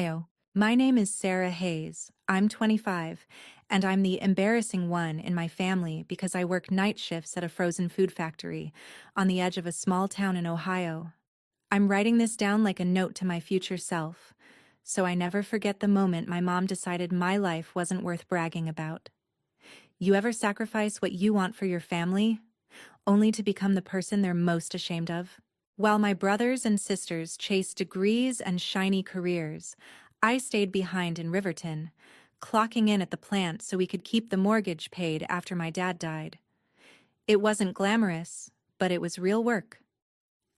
Heyo. My name is Sarah Hayes. I'm 25, and I'm the embarrassing one in my family because I work night shifts at a frozen food factory on the edge of a small town in Ohio. I'm writing this down like a note to my future self, so I never forget the moment my mom decided my life wasn't worth bragging about. You ever sacrifice what you want for your family, only to become the person they're most ashamed of? While my brothers and sisters chased degrees and shiny careers, I stayed behind in Riverton, clocking in at the plant so we could keep the mortgage paid after my dad died. It wasn't glamorous, but it was real work.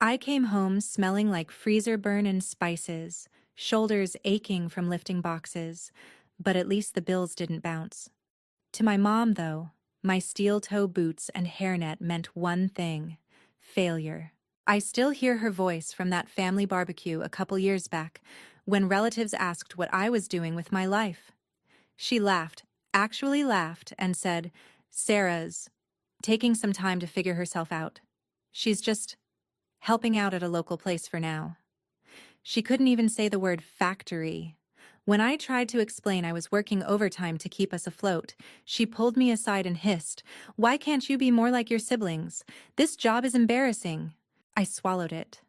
I came home smelling like freezer burn and spices, shoulders aching from lifting boxes, but at least the bills didn't bounce. To my mom, though, my steel-toe boots and hairnet meant one thing: failure. I still hear her voice from that family barbecue a couple years back, when relatives asked what I was doing with my life. She laughed, actually laughed, and said, "Sarah's taking some time to figure herself out. She's just helping out at a local place for now." She couldn't even say the word factory. When I tried to explain I was working overtime to keep us afloat, she pulled me aside and hissed, "Why can't you be more like your siblings? This job is embarrassing." I swallowed it.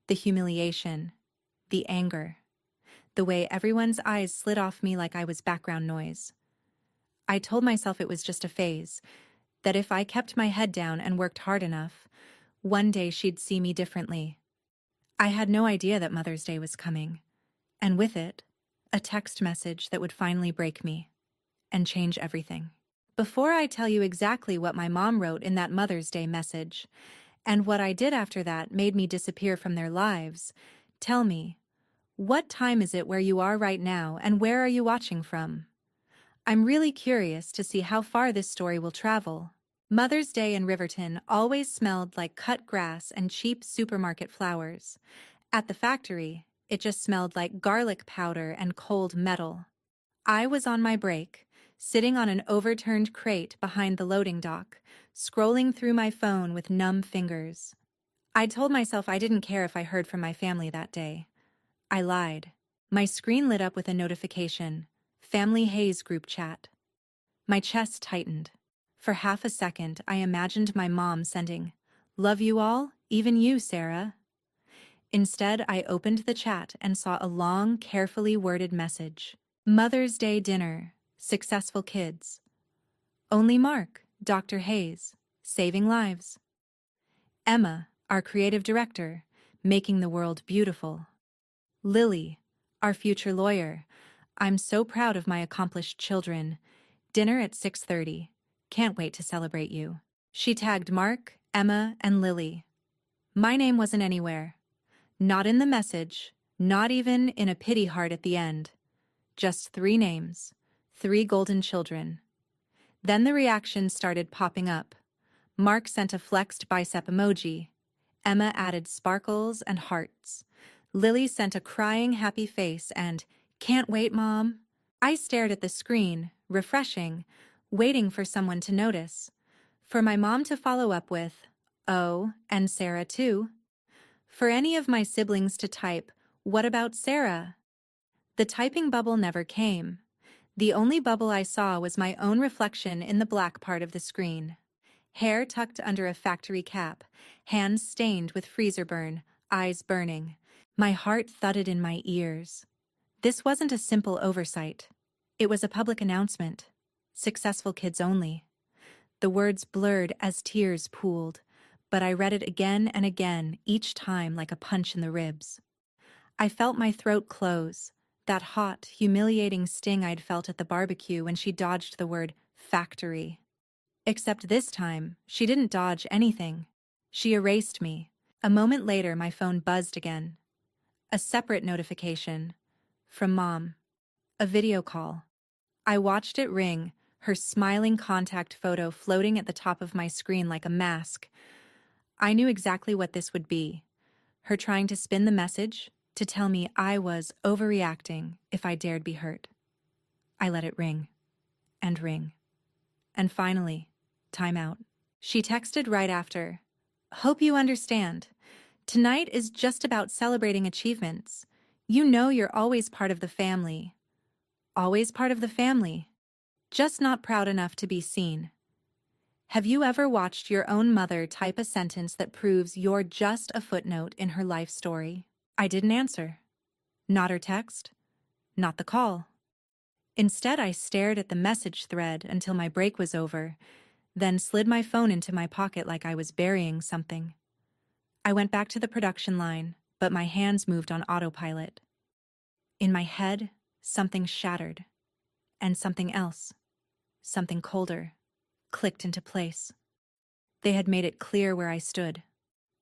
The humiliation, the anger, the way everyone's eyes slid off me like I was background noise. I told myself it was just a phase, that if I kept my head down and worked hard enough, one day she'd see me differently. I had no idea that Mother's Day was coming, and with it, a text message that would finally break me and change everything. Before I tell you exactly what my mom wrote in that Mother's Day message, and what I did after that made me disappear from their lives, tell me, what time is it where you are right now, and where are you watching from? I'm really curious to see how far this story will travel. Mother's Day in Riverton always smelled like cut grass and cheap supermarket flowers. At the factory, it just smelled like garlic powder and cold metal. I was on my break, sitting on an overturned crate behind the loading dock, scrolling through my phone with numb fingers. I told myself I didn't care if I heard from my family that day. I lied. My screen lit up with a notification: Family Hayes group chat. My chest tightened. For half a second, I imagined my mom sending, "Love you all, even you, Sarah." Instead, I opened the chat and saw a long, carefully worded message. Mother's Day dinner, successful kids. Only Mark, Dr. Hayes, saving lives. Emma, our creative director, making the world beautiful. Lily, our future lawyer. I'm so proud of my accomplished children. Dinner at 6:30. Can't wait to celebrate you. She tagged Mark, Emma, and Lily. My name wasn't anywhere. Not in the message, not even in a pity heart at the end. Just 3 names, 3 golden children. Then the reactions started popping up. Mark sent a flexed bicep emoji. Emma added sparkles and hearts. Lily sent a crying happy face and, "Can't wait, Mom." I stared at the screen, refreshing, waiting for someone to notice. For my mom to follow up with, "Oh, and Sarah too." For any of my siblings to type, "What about Sarah?" The typing bubble never came. The only bubble I saw was my own reflection in the black part of the screen. Hair tucked under a factory cap, hands stained with freezer burn, eyes burning. My heart thudded in my ears. This wasn't a simple oversight. It was a public announcement. Successful kids only. The words blurred as tears pooled, but I read it again and again, each time like a punch in the ribs. I felt my throat close, that hot, humiliating sting I'd felt at the barbecue when she dodged the word factory. Except this time, she didn't dodge anything. She erased me. A moment later, my phone buzzed again. A separate notification. From Mom. A video call. I watched it ring, her smiling contact photo floating at the top of my screen like a mask. I knew exactly what this would be. Her trying to spin the message, to tell me I was overreacting if I dared be hurt. I let it ring. And ring. And finally, time out. She texted right after, "Hope you understand. Tonight is just about celebrating achievements. You know you're always part of the family. Always part of the family. Just not proud enough to be seen. Have you ever watched your own mother type a sentence that proves you're just a footnote in her life story? I didn't answer. Not her text. Not the call. Instead, I stared at the message thread until my break was over, then slid my phone into my pocket like I was burying something. I went back to the production line, but my hands moved on autopilot. In my head, something shattered, and something else, something colder, clicked into place. They had made it clear where I stood.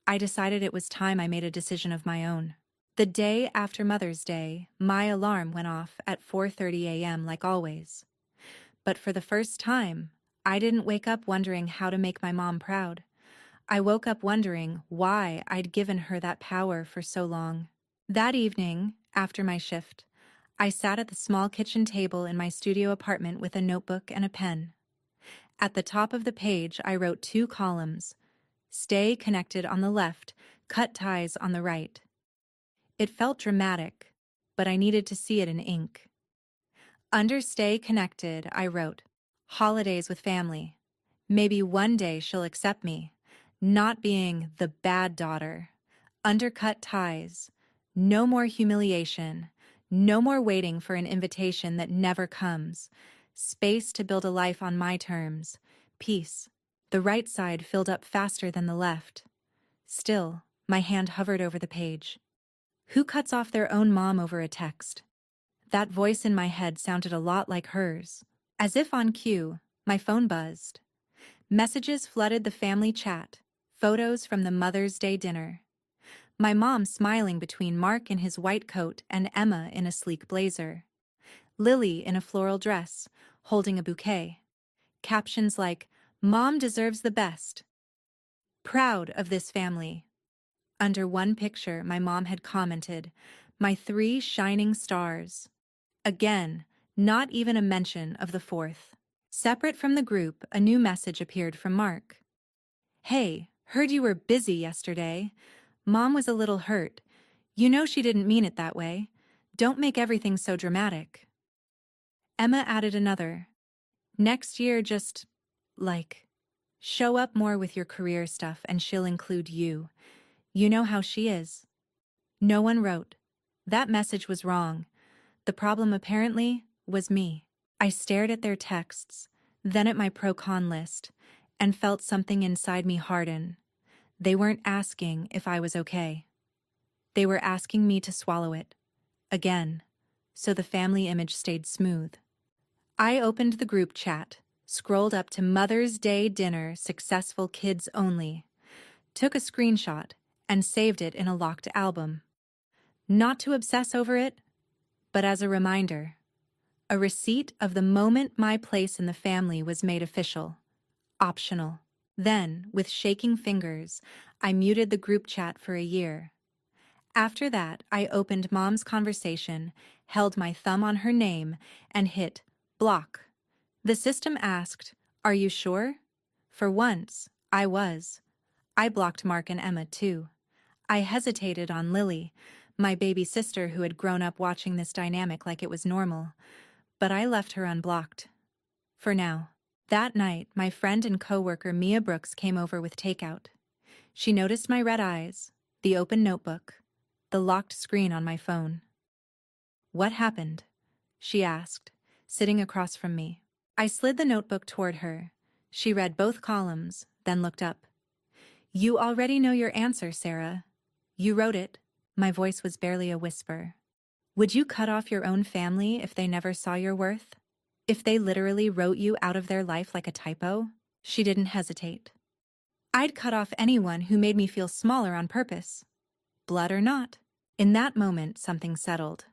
I decided it was time I made a decision of my own. The day after Mother's Day, my alarm went off at 4:30 a.m. like always. But for the first time, I didn't wake up wondering how to make my mom proud. I woke up wondering why I'd given her that power for so long. That evening, after my shift, I sat at the small kitchen table in my studio apartment with a notebook and a pen. At the top of the page, I wrote 2 columns: Stay connected on the left, cut ties on the right. It felt dramatic, but I needed to see it in ink. Under Stay Connected, I wrote, Holidays with family. Maybe one day she'll accept me. Not being the bad daughter. Undercut ties. No more humiliation. No more waiting for an invitation that never comes. Space to build a life on my terms. Peace. The right side filled up faster than the left. Still, my hand hovered over the page. Who cuts off their own mom over a text? That voice in my head sounded a lot like hers. As if on cue, my phone buzzed. Messages flooded the family chat, photos from the Mother's Day dinner. My mom smiling between Mark in his white coat and Emma in a sleek blazer. Lily in a floral dress, holding a bouquet. Captions like, Mom deserves the best. Proud of this family. Under one picture, my mom had commented, My 3 shining stars. Again, not even a mention of the 4th. Separate from the group, a new message appeared from Mark. Hey, heard you were busy yesterday. Mom was a little hurt. You know she didn't mean it that way. Don't make everything so dramatic. Emma added another. Next year, just, show up more with your career stuff and she'll include you. You know how she is. No one wrote. That message was wrong. The problem apparently was me. I stared at their texts, then at my pro-con list, and felt something inside me harden. They weren't asking if I was okay. They were asking me to swallow it. Again. So the family image stayed smooth. I opened the group chat, scrolled up to Mother's Day dinner, successful kids only, took a screenshot, and saved it in a locked album. Not to obsess over it, but as a reminder. A receipt of the moment my place in the family was made official. Optional. Then, with shaking fingers, I muted the group chat for a year. After that, I opened Mom's conversation, held my thumb on her name, and hit block. The system asked, Are you sure? For once, I was. I blocked Mark and Emma too. I hesitated on Lily, my baby sister who had grown up watching this dynamic like it was normal, but I left her unblocked. For now. That night, my friend and coworker Mia Brooks came over with takeout. She noticed my red eyes, the open notebook, the locked screen on my phone. What happened? She asked, sitting across from me. I slid the notebook toward her. She read both columns, then looked up. You already know your answer, Sarah. You wrote it. My voice was barely a whisper. Would you cut off your own family if they never saw your worth? If they literally wrote you out of their life like a typo? She didn't hesitate. I'd cut off anyone who made me feel smaller on purpose. Blood or not. In that moment, something settled.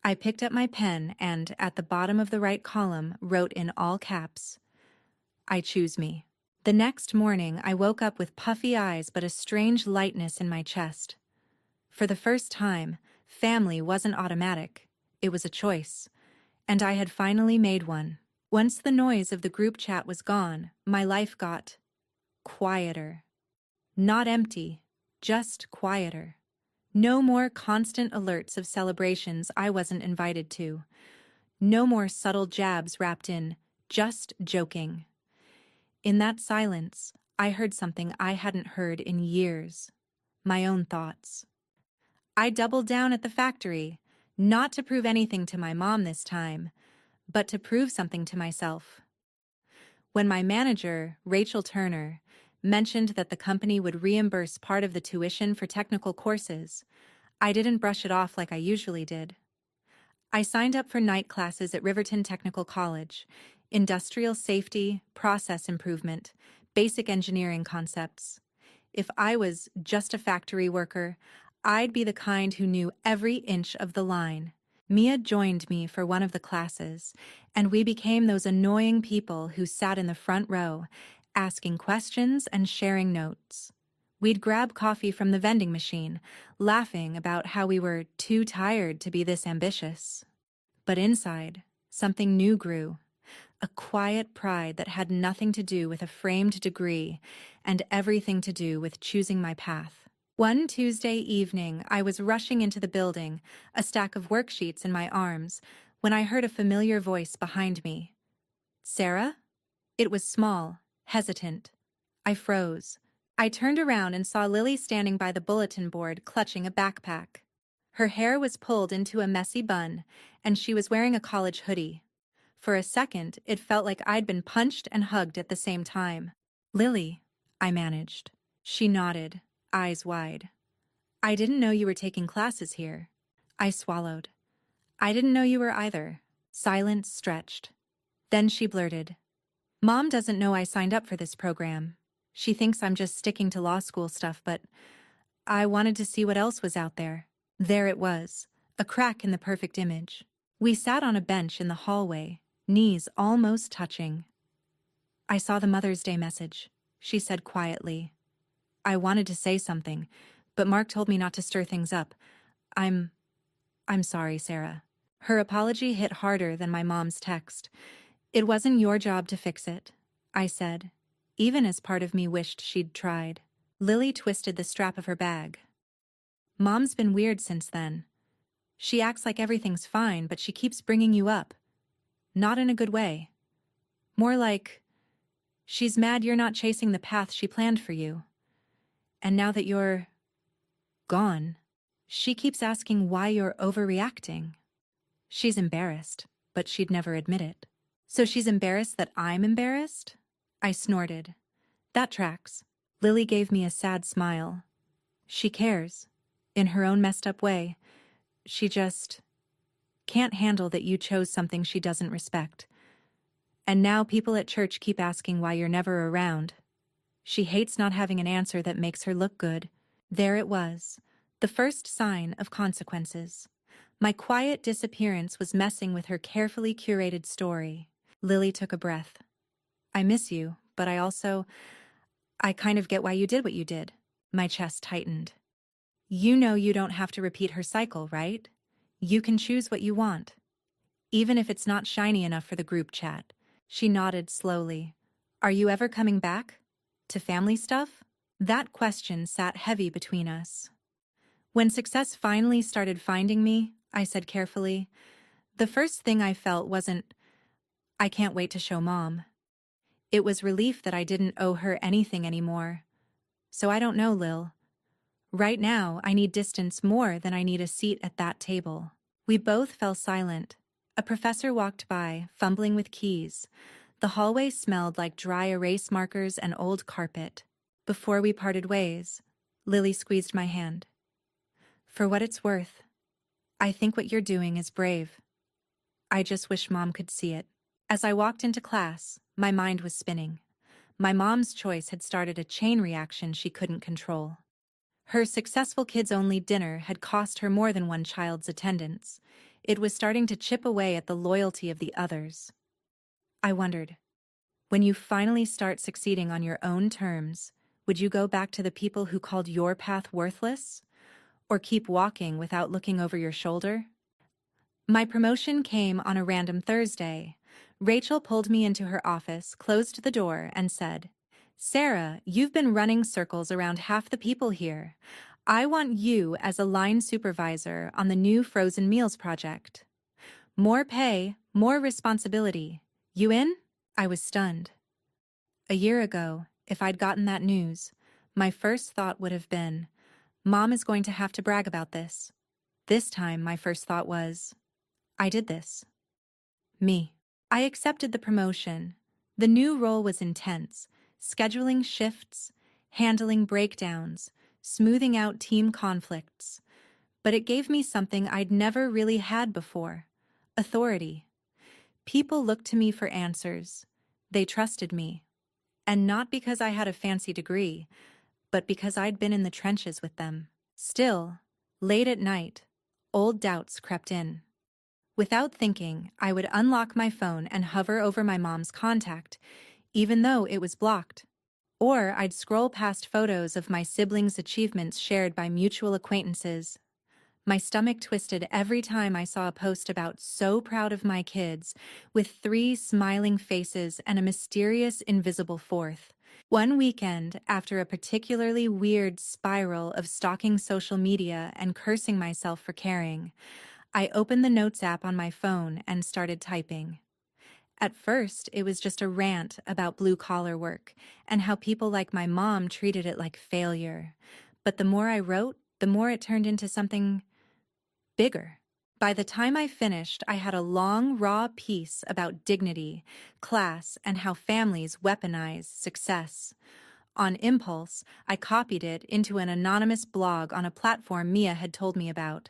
I picked up my pen and, at the bottom of the right column, wrote in all caps, I choose me. The next morning, I woke up with puffy eyes but a strange lightness in my chest. For the first time, family wasn't automatic. It was a choice. And I had finally made one. Once the noise of the group chat was gone, my life got quieter. Not empty, just quieter. No more constant alerts of celebrations I wasn't invited to. No more subtle jabs wrapped in, just joking. In that silence, I heard something I hadn't heard in years. My own thoughts. I doubled down at the factory, not to prove anything to my mom this time, but to prove something to myself. When my manager, Rachel Turner, mentioned that the company would reimburse part of the tuition for technical courses, I didn't brush it off like I usually did. I signed up for night classes at Riverton Technical College, industrial safety, process improvement, basic engineering concepts. If I was just a factory worker, I'd be the kind who knew every inch of the line. Mia joined me for one of the classes, and we became those annoying people who sat in the front row, asking questions and sharing notes. We'd grab coffee from the vending machine, laughing about how we were too tired to be this ambitious. But inside, something new grew. A quiet pride that had nothing to do with a framed degree and everything to do with choosing my path. One Tuesday evening, I was rushing into the building, a stack of worksheets in my arms, when I heard a familiar voice behind me. "Sarah?" It was small, hesitant. I froze. I turned around and saw Lily standing by the bulletin board, clutching a backpack. Her hair was pulled into a messy bun, and she was wearing a college hoodie. For a second, it felt like I'd been punched and hugged at the same time. "Lily," I managed. She nodded, eyes wide. "I didn't know you were taking classes here." I swallowed. "I didn't know you were either." Silence stretched. Then she blurted, "Mom doesn't know I signed up for this program. She thinks I'm just sticking to law school stuff, but I wanted to see what else was out there." There it was, a crack in the perfect image. We sat on a bench in the hallway, knees almost touching. "I saw the Mother's Day message," she said quietly. I wanted to say something, but Mark told me not to stir things up. I'm sorry, Sarah." Her apology hit harder than my mom's text. "It wasn't your job to fix it," I said, even as part of me wished she'd tried. Lily twisted the strap of her bag. "Mom's been weird since then. She acts like everything's fine, but she keeps bringing you up. Not in a good way. More like she's mad you're not chasing the path she planned for you. And now that you're gone, she keeps asking why you're overreacting." She's embarrassed, but she'd never admit it. "So she's embarrassed that I'm embarrassed?" I snorted. "That tracks." Lily gave me a sad smile. "She cares, in her own messed up way. She just can't handle that you chose something she doesn't respect. And now people at church keep asking why you're never around. She hates not having an answer that makes her look good." There it was, the first sign of consequences. My quiet disappearance was messing with her carefully curated story. Lily took a breath. "I miss you, but I kind of get why you did what you did." My chest tightened. "You know you don't have to repeat her cycle, right? You can choose what you want. Even if it's not shiny enough for the group chat." She nodded slowly. "Are you ever coming back? To family stuff?" That question sat heavy between us. "When success finally started finding me," I said carefully, "the first thing I felt wasn't, 'I can't wait to show Mom.' It was relief that I didn't owe her anything anymore. So I don't know, Lil. Right now, I need distance more than I need a seat at that table." We both fell silent. A professor walked by, fumbling with keys. The hallway smelled like dry erase markers and old carpet. Before we parted ways, Lily squeezed my hand. "For what it's worth, I think what you're doing is brave. I just wish Mom could see it." As I walked into class, my mind was spinning. My mom's choice had started a chain reaction she couldn't control. Her successful kids-only dinner had cost her more than one child's attendance. It was starting to chip away at the loyalty of the others. I wondered, when you finally start succeeding on your own terms, would you go back to the people who called your path worthless? Or keep walking without looking over your shoulder? My promotion came on a random Thursday. Rachel pulled me into her office, closed the door, and said, "Sarah, you've been running circles around half the people here. I want you as a line supervisor on the new frozen meals project. More pay, more responsibility. You in? I was stunned. A year ago, if I'd gotten that news, my first thought would have been, Mom is going to have to brag about this. This time, my first thought was, I did this. Me. I accepted the promotion. The new role was intense, scheduling shifts, handling breakdowns, smoothing out team conflicts. But it gave me something I'd never really had before: authority. People looked to me for answers. They trusted me. And not because I had a fancy degree, but because I'd been in the trenches with them. Still, late at night, old doubts crept in. Without thinking, I would unlock my phone and hover over my mom's contact, even though it was blocked. Or I'd scroll past photos of my siblings' achievements shared by mutual acquaintances. My stomach twisted every time I saw a post about "so proud of my kids," with 3 smiling faces and a mysterious invisible fourth. One weekend, after a particularly weird spiral of stalking social media and cursing myself for caring, I opened the Notes app on my phone and started typing. At first, it was just a rant about blue-collar work and how people like my mom treated it like failure. But the more I wrote, the more it turned into something bigger. By the time I finished, I had a long, raw piece about dignity, class, and how families weaponize success. On impulse, I copied it into an anonymous blog on a platform Mia had told me about.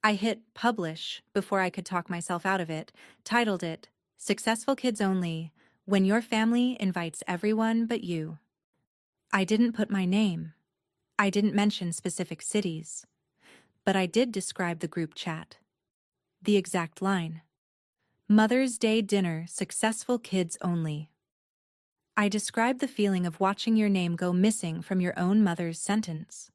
I hit publish before I could talk myself out of it, titled it, "Successful Kids Only, When Your Family Invites Everyone But You." I didn't put my name. I didn't mention specific cities. But I did describe the group chat. The exact line: Mother's Day dinner, successful kids only. I described the feeling of watching your name go missing from your own mother's sentence.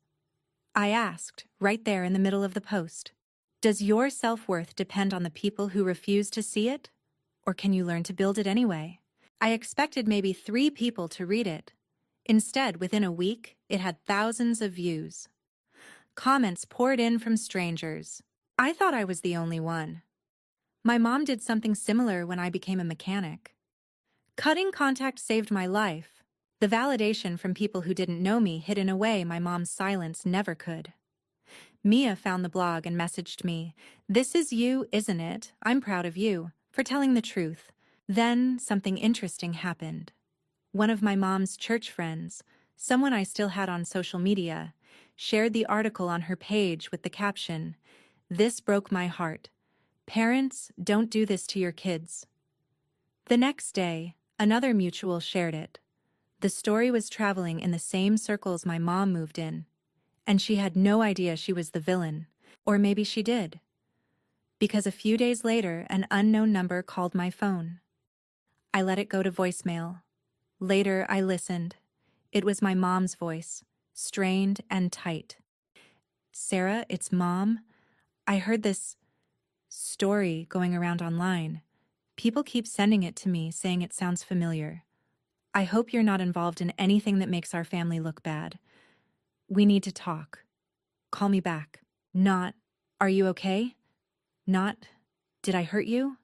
I asked, right there in the middle of the post, does your self-worth depend on the people who refuse to see it? Or can you learn to build it anyway? I expected maybe 3 people to read it. Instead, within a week, it had thousands of views. Comments poured in from strangers. I thought I was the only one. My mom did something similar when I became a mechanic. Cutting contact saved my life. The validation from people who didn't know me hid in a way my mom's silence never could. Mia found the blog and messaged me, "This is you, isn't it? I'm proud of you for telling the truth." Then something interesting happened. One of my mom's church friends, someone I still had on social media, shared the article on her page with the caption, "This broke my heart. Parents, don't do this to your kids." The next day, another mutual shared it. The story was traveling in the same circles my mom moved in, and she had no idea she was the villain. Or maybe she did. Because a few days later, an unknown number called my phone. I let it go to voicemail. Later, I listened. It was my mom's voice, strained and tight. "Sarah, it's Mom. I heard this story going around online. People keep sending it to me, saying it sounds familiar. I hope you're not involved in anything that makes our family look bad. We need to talk. Call me back." Not, "Are you okay?" Not, "Did I hurt you?"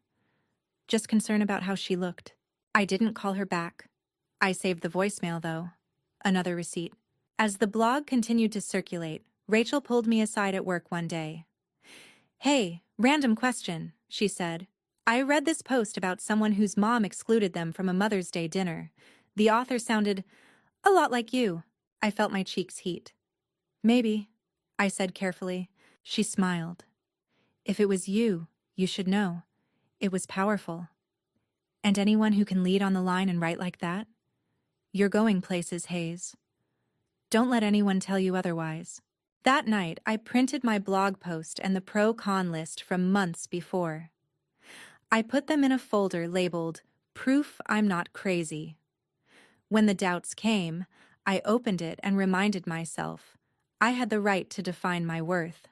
Just concern about how she looked. I didn't call her back. I saved the voicemail, though. Another receipt. As the blog continued to circulate, Rachel pulled me aside at work one day. "Hey, random question," she said. "I read this post about someone whose mom excluded them from a Mother's Day dinner. The author sounded a lot like you." I felt my cheeks heat. "Maybe," I said carefully. She smiled. "If it was you, you should know. It was powerful. And anyone who can lead on the line and write like that? You're going places, Hayes. Don't let anyone tell you otherwise." That night, I printed my blog post and the pro-con list from months before. I put them in a folder labeled "Proof I'm Not Crazy." When the doubts came, I opened it and reminded myself I had the right to define my worth.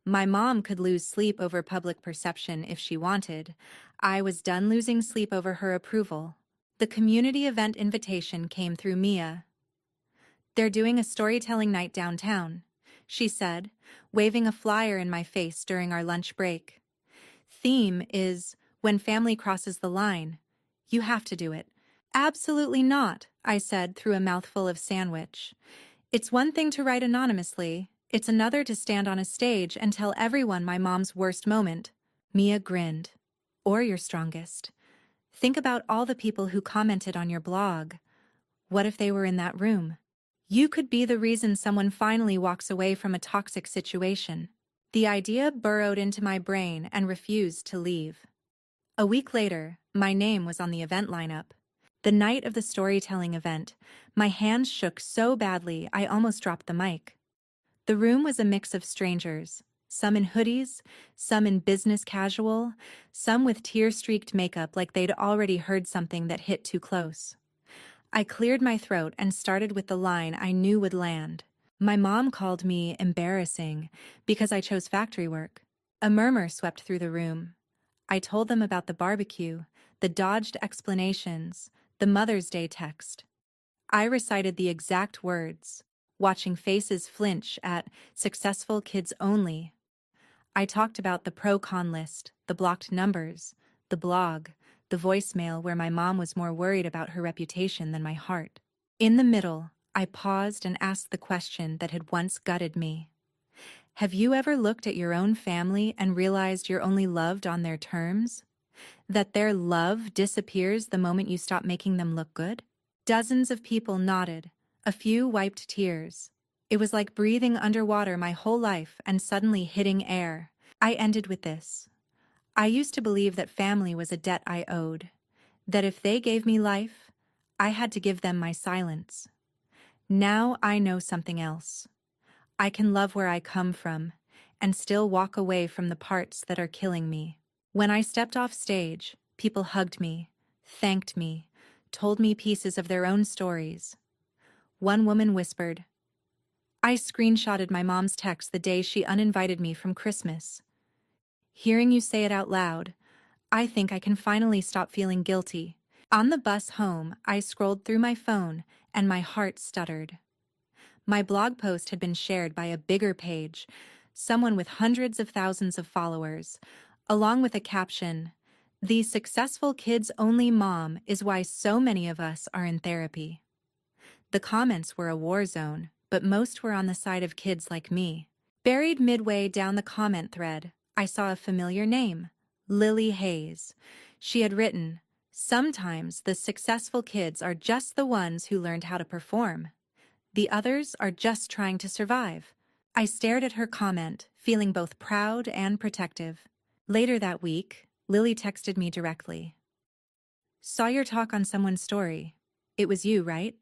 My mom could lose sleep over public perception if she wanted. I was done losing sleep over her approval. The community event invitation came through Mia. "They're doing a storytelling night downtown," she said, waving a flyer in my face during our lunch break. "Theme is, when family crosses the line. You have to do it." "Absolutely not," I said through a mouthful of sandwich. "It's one thing to write anonymously, it's another to stand on a stage and tell everyone my mom's worst moment." Mia grinned. "Or your strongest. Think about all the people who commented on your blog. What if they were in that room? You could be the reason someone finally walks away from a toxic situation." The idea burrowed into my brain and refused to leave. A week later, my name was on the event lineup. The night of the storytelling event, my hands shook so badly I almost dropped the mic. The room was a mix of strangers, some in hoodies, some in business casual, some with tear-streaked makeup like they'd already heard something that hit too close. I cleared my throat and started with the line I knew would land. My mom called me embarrassing because I chose factory work. A murmur swept through the room. I told them about the barbecue, the dodged explanations, the Mother's Day text. I recited the exact words, watching faces flinch at "successful kids only." I talked about the pro-con list, the blocked numbers, the blog, the voicemail where my mom was more worried about her reputation than my heart. In the middle, I paused and asked the question that had once gutted me. Have you ever looked at your own family and realized you're only loved on their terms? That their love disappears the moment you stop making them look good? Dozens of people nodded. A few wiped tears. It was like breathing underwater my whole life and suddenly hitting air. I ended with this. I used to believe that family was a debt I owed. That if they gave me life, I had to give them my silence. Now I know something else. I can love where I come from and still walk away from the parts that are killing me. When I stepped off stage, people hugged me, thanked me, told me pieces of their own stories. One woman whispered, "I screenshotted my mom's text the day she uninvited me from Christmas. Hearing you say it out loud, I think I can finally stop feeling guilty." On the bus home, I scrolled through my phone and my heart stuttered. My blog post had been shared by a bigger page, someone with hundreds of thousands of followers, along with a caption, "The successful kids only mom is why so many of us are in therapy." The comments were a war zone, but most were on the side of kids like me. Buried midway down the comment thread, I saw a familiar name, Lily Hayes. She had written, "Sometimes the successful kids are just the ones who learned how to perform. The others are just trying to survive." I stared at her comment, feeling both proud and protective. Later that week, Lily texted me directly. "Saw your talk on someone's story. It was you, right?"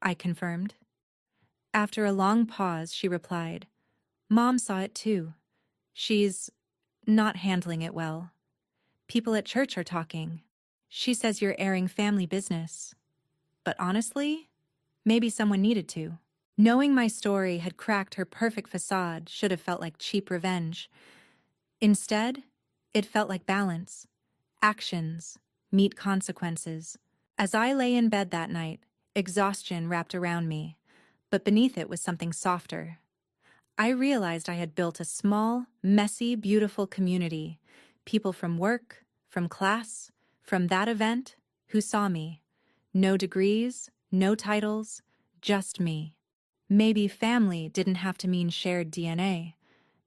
I confirmed. After a long pause, she replied, "Mom saw it too. She's not handling it well. People at church are talking. She says you're airing family business. But honestly, maybe someone needed to." Knowing my story had cracked her perfect facade should have felt like cheap revenge. Instead, it felt like balance. Actions meet consequences. As I lay in bed that night, exhaustion wrapped around me, but beneath it was something softer. I realized I had built a small, messy, beautiful community. People from work, from class, from that event, who saw me. No degrees, no titles, just me. Maybe family didn't have to mean shared DNA.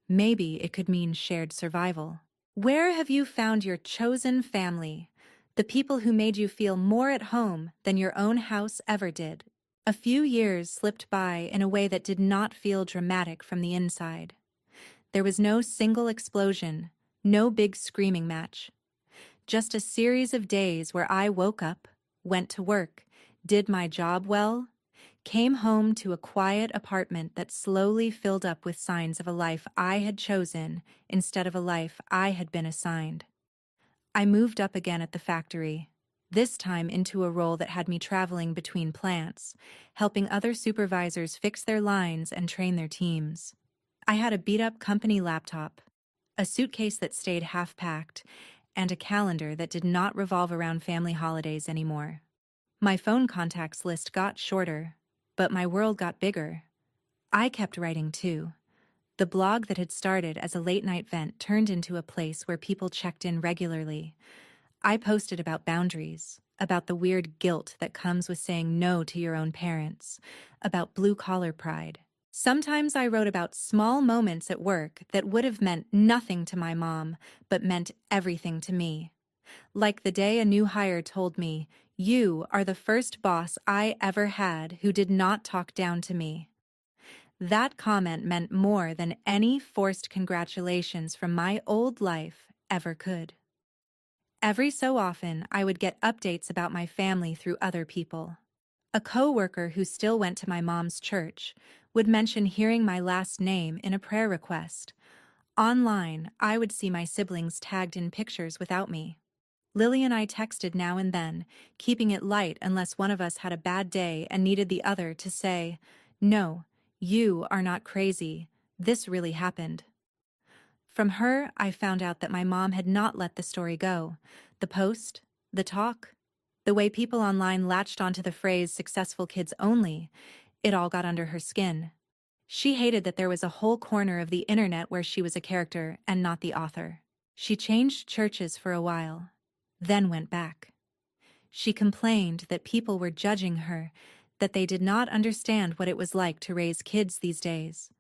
Maybe it could mean shared survival. Where have you found your chosen family? The people who made you feel more at home than your own house ever did. A few years slipped by in a way that did not feel dramatic from the inside. There was no single explosion, no big screaming match. Just a series of days where I woke up, went to work, did my job well, came home to a quiet apartment that slowly filled up with signs of a life I had chosen instead of a life I had been assigned. I moved up again at the factory, this time into a role that had me traveling between plants, helping other supervisors fix their lines and train their teams. I had a beat-up company laptop, a suitcase that stayed half-packed, and a calendar that did not revolve around family holidays anymore. My phone contacts list got shorter, But my world got bigger. I kept writing too. The blog that had started as a late-night vent turned into a place where people checked in regularly. I posted about boundaries, about the weird guilt that comes with saying no to your own parents, about blue-collar pride. Sometimes I wrote about small moments at work that would have meant nothing to my mom, but meant everything to me. Like the day a new hire told me, "You are the first boss I ever had who did not talk down to me." That comment meant more than any forced congratulations from my old life ever could. Every so often, I would get updates about my family through other people. A coworker who still went to my mom's church would mention hearing my last name in a prayer request. Online, I would see my siblings tagged in pictures without me. Lily and I texted now and then, keeping it light unless one of us had a bad day and needed the other to say, "No, you are not crazy. This really happened." From her, I found out that my mom had not let the story go. The post, the talk, the way people online latched onto the phrase "successful kids only," it all got under her skin. She hated that there was a whole corner of the internet where she was a character and not the author. She changed churches for a while, then went back. She complained that people were judging her, that they did not understand what it was like to raise kids these days.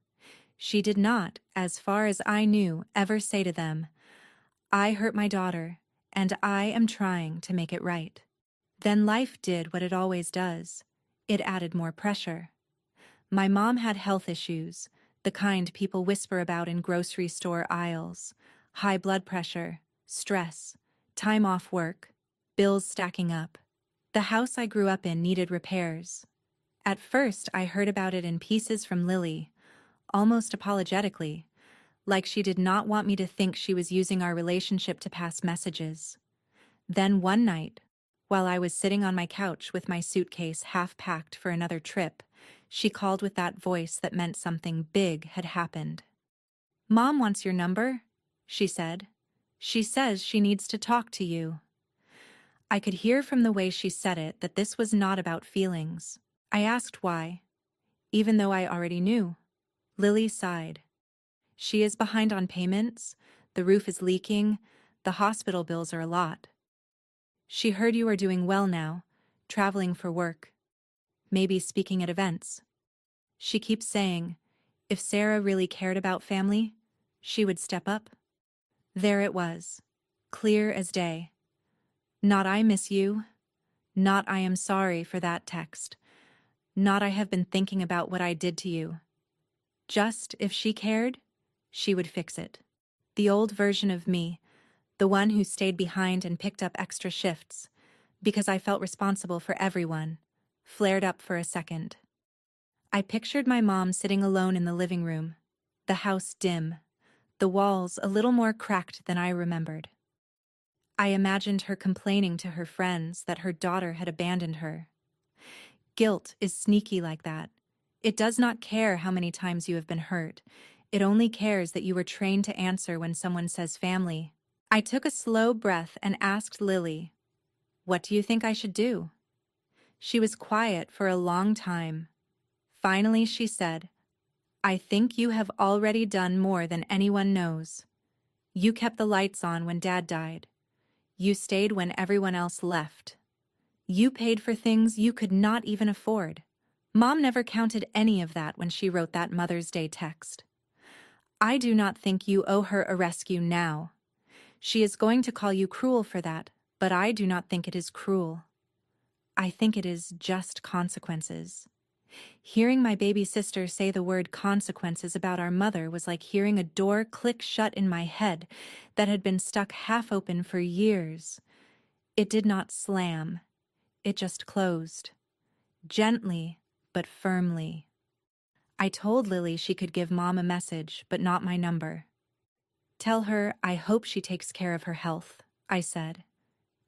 She did not, as far as I knew, ever say to them, "I hurt my daughter, and I am trying to make it right." Then life did what it always does. It added more pressure. My mom had health issues, the kind people whisper about in grocery store aisles: high blood pressure, stress, time off work, bills stacking up. The house I grew up in needed repairs. At first, I heard about it in pieces from Lily, almost apologetically, like she did not want me to think she was using our relationship to pass messages. Then one night, while I was sitting on my couch with my suitcase half packed for another trip, she called with that voice that meant something big had happened. "Mom wants your number," she said. "She says she needs to talk to you." I could hear from the way she said it that this was not about feelings. I asked why, even though I already knew. Lily sighed. "She is behind on payments, the roof is leaking, the hospital bills are a lot. She heard you are doing well now, traveling for work, maybe speaking at events. She keeps saying, if Sarah really cared about family, she would step up." There it was, clear as day. Not "I miss you," not "I am sorry for that text," not "I have been thinking about what I did to you." Just if she cared, she would fix it. The old version of me, the one who stayed behind and picked up extra shifts, because I felt responsible for everyone, flared up for a second. I pictured my mom sitting alone in the living room, the house dim, the walls a little more cracked than I remembered. I imagined her complaining to her friends that her daughter had abandoned her. Guilt is sneaky like that. It does not care how many times you have been hurt. It only cares that you were trained to answer when someone says family. I took a slow breath and asked Lily, "What do you think I should do?" She was quiet for a long time. Finally, she said, "I think you have already done more than anyone knows. You kept the lights on when Dad died. You stayed when everyone else left. You paid for things you could not even afford." Mom never counted any of that when she wrote that Mother's Day text. "I do not think you owe her a rescue now. She is going to call you cruel for that, but I do not think it is cruel. I think it is just consequences." Hearing my baby sister say the word consequences about our mother was like hearing a door click shut in my head that had been stuck half open for years. It did not slam. It just closed. Gently, but firmly. I told Lily she could give Mom a message, but not my number. "Tell her I hope she takes care of her health," I said.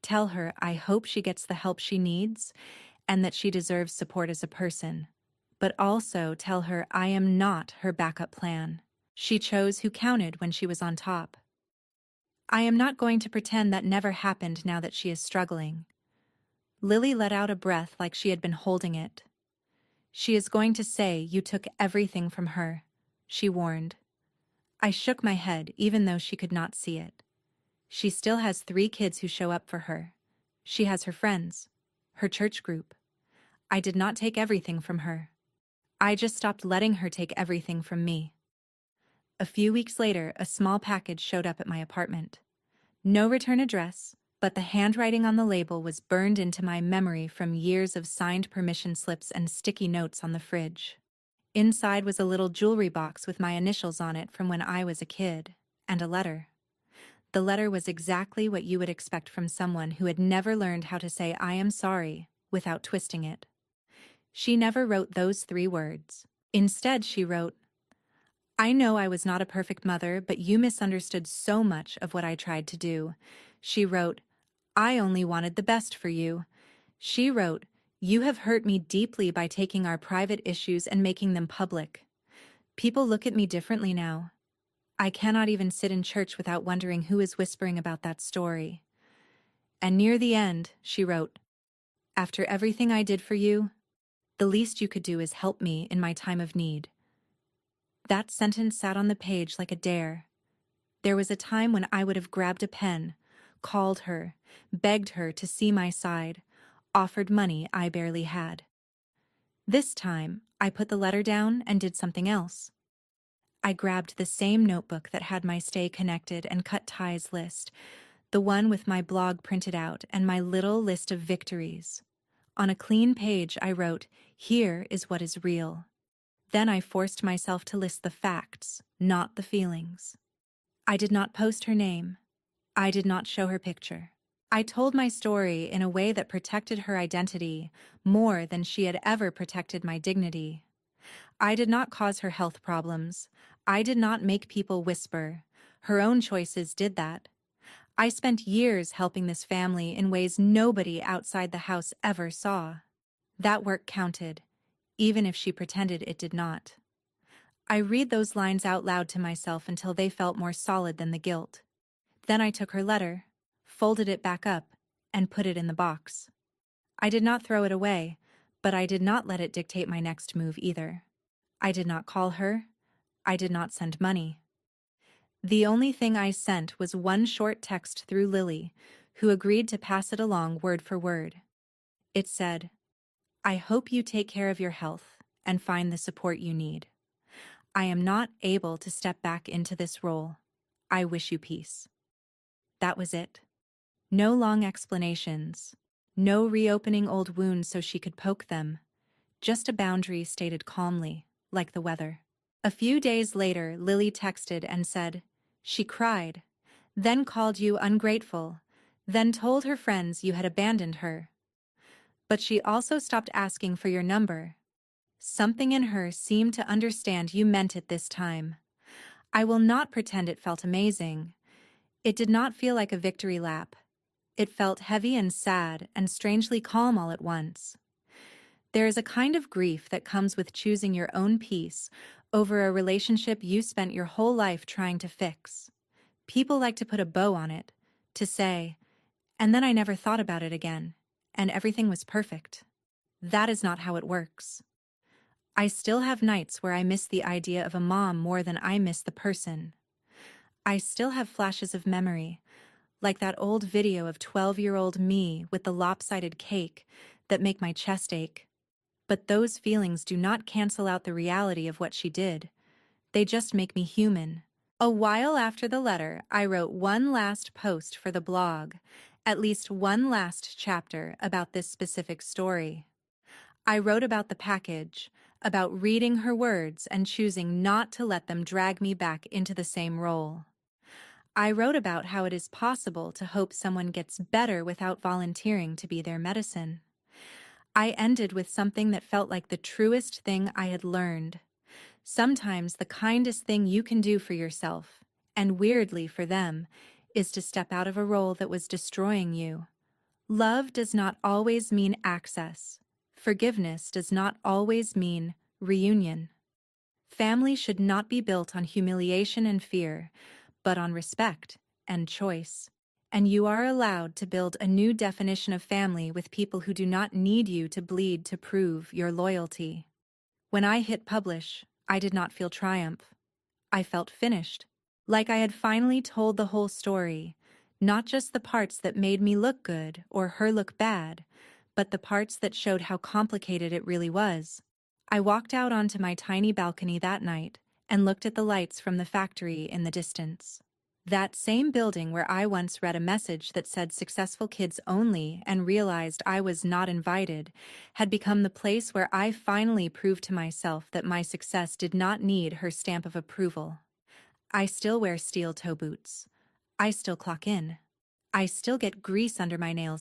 "Tell her I hope she gets the help she needs and that she deserves support as a person. But also tell her I am not her backup plan. She chose who counted when she was on top. I am not going to pretend that never happened now that she is struggling." Lily let out a breath like she had been holding it. She is going to say you took everything from her, she warned. I shook my head even though she could not see it. She still has 3 kids who show up for her. She has her friends, her church group. I did not take everything from her. I just stopped letting her take everything from me. A few weeks later, a small package showed up at my apartment. No return address, but the handwriting on the label was burned into my memory from years of signed permission slips and sticky notes on the fridge. Inside was a little jewelry box with my initials on it from when I was a kid, and a letter. The letter was exactly what you would expect from someone who had never learned how to say "I am sorry" without twisting it. She never wrote those 3 words. Instead, she wrote, "I know I was not a perfect mother, but you misunderstood so much of what I tried to do." She wrote, "I only wanted the best for you." She wrote, "You have hurt me deeply by taking our private issues and making them public. People look at me differently now. I cannot even sit in church without wondering who is whispering about that story." And near the end, she wrote, "After everything I did for you, the least you could do is help me in my time of need." That sentence sat on the page like a dare. There was a time when I would have grabbed a pen, called her, begged her to see my side, offered money I barely had. This time, I put the letter down and did something else. I grabbed the same notebook that had my Stay Connected and Cut Ties list, the one with my blog printed out and my little list of victories. On a clean page, I wrote, "Here is what is real." Then I forced myself to list the facts, not the feelings. I did not post her name. I did not show her picture. I told my story in a way that protected her identity more than she had ever protected my dignity. I did not cause her health problems. I did not make people whisper. Her own choices did that. I spent years helping this family in ways nobody outside the house ever saw. That work counted, even if she pretended it did not. I read those lines out loud to myself until they felt more solid than the guilt. Then I took her letter, folded it back up, and put it in the box. I did not throw it away, but I did not let it dictate my next move either. I did not call her. I did not send money. The only thing I sent was one short text through Lily, who agreed to pass it along word for word. It said, "I hope you take care of your health and find the support you need. I am not able to step back into this role. I wish you peace." That was it. No long explanations. No reopening old wounds so she could poke them. Just a boundary stated calmly, like the weather. A few days later, Lily texted and said, "She cried, then called you ungrateful, then told her friends you had abandoned her. But she also stopped asking for your number. Something in her seemed to understand you meant it this time." I will not pretend it felt amazing. It did not feel like a victory lap. It felt heavy and sad and strangely calm all at once. There is a kind of grief that comes with choosing your own peace over a relationship you spent your whole life trying to fix. People like to put a bow on it, to say, "And then I never thought about it again, and everything was perfect." That is not how it works. I still have nights where I miss the idea of a mom more than I miss the person. I still have flashes of memory, like that old video of 12-year-old me with the lopsided cake, that make my chest ache. But those feelings do not cancel out the reality of what she did. They just make me human. A while after the letter, I wrote one last post for the blog, at least one last chapter about this specific story. I wrote about the package, about reading her words and choosing not to let them drag me back into the same role. I wrote about how it is possible to hope someone gets better without volunteering to be their medicine. I ended with something that felt like the truest thing I had learned. Sometimes the kindest thing you can do for yourself, and weirdly for them, is to step out of a role that was destroying you. Love does not always mean access. Forgiveness does not always mean reunion. Family should not be built on humiliation and fear, but on respect and choice. And you are allowed to build a new definition of family with people who do not need you to bleed to prove your loyalty. When I hit publish, I did not feel triumph. I felt finished. Like I had finally told the whole story, not just the parts that made me look good or her look bad, but the parts that showed how complicated it really was. I walked out onto my tiny balcony that night and looked at the lights from the factory in the distance. That same building where I once read a message that said successful kids only and realized I was not invited had become the place where I finally proved to myself that my success did not need her stamp of approval. I still wear steel toe boots. I still clock in. I still get grease under my nails